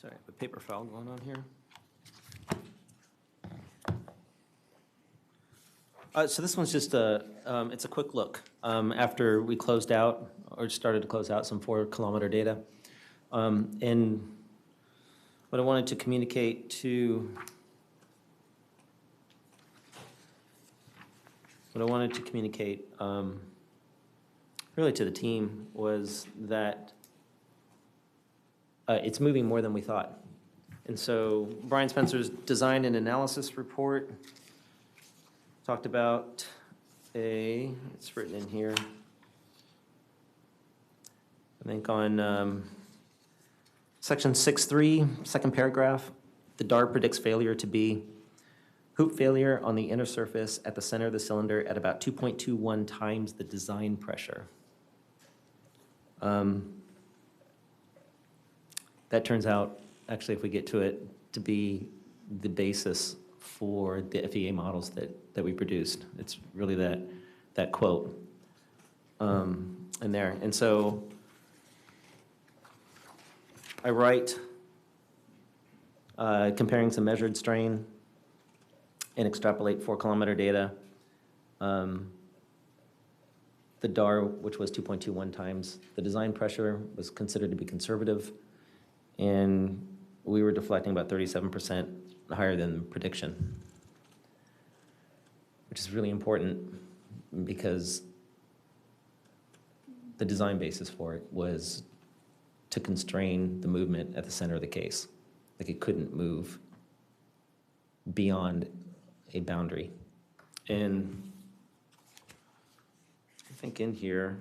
Sorry, I have a paper file going on here. So this one's just it's a quick look after we closed out or started to close out some 4-kilometer data. And what I wanted to communicate really to the team was that it's moving more than we thought. And so Brian Spencer's design and analysis report talked about it's written in here, I think on section 6.3, second paragraph, the DAR predicts failure to be hoop failure on the inner surface at the center of the cylinder at about 2.21 times the design pressure. That turns out, actually, if we get to it, to be the basis for the FEA models that we produced. It's really that quote in there. And so I write comparing some measured strain and extrapolate 4-kilometer data. The DAR, which was 2.21 times the design pressure, was considered to be conservative, and we were deflecting about 37% higher than prediction, which is really important because the design basis for it was to constrain the movement at the center of the case. Like it couldn't move beyond a boundary. And I think in here,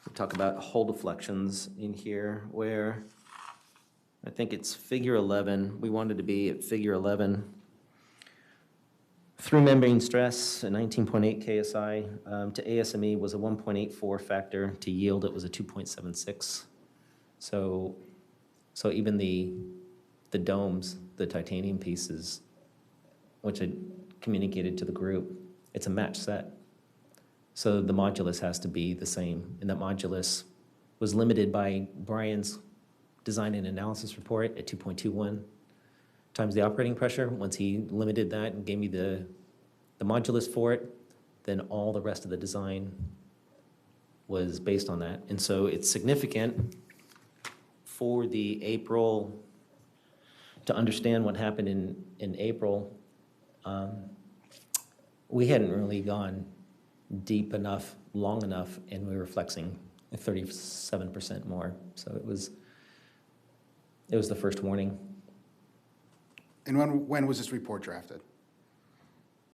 we talk about hull deflections in here where I think it's figure 11. We wanted to be at figure 11. Through membrane stress, a 19.8 KSI to ASME was a 1.84 factor. To yield, it was a 2.76. So even the domes, the titanium pieces, which I communicated to the group, it's a match set. So the modulus has to be the same, and that modulus was limited by Brian's design and analysis report at 2.21 times the operating pressure. Once he limited that and gave me the modulus for it, then all the rest of the design was based on that. And so it's significant for the April, to understand what happened in April. We hadn't really gone deep enough, long enough, and we were flexing 37% more. So it was the first warning. And when was this report drafted?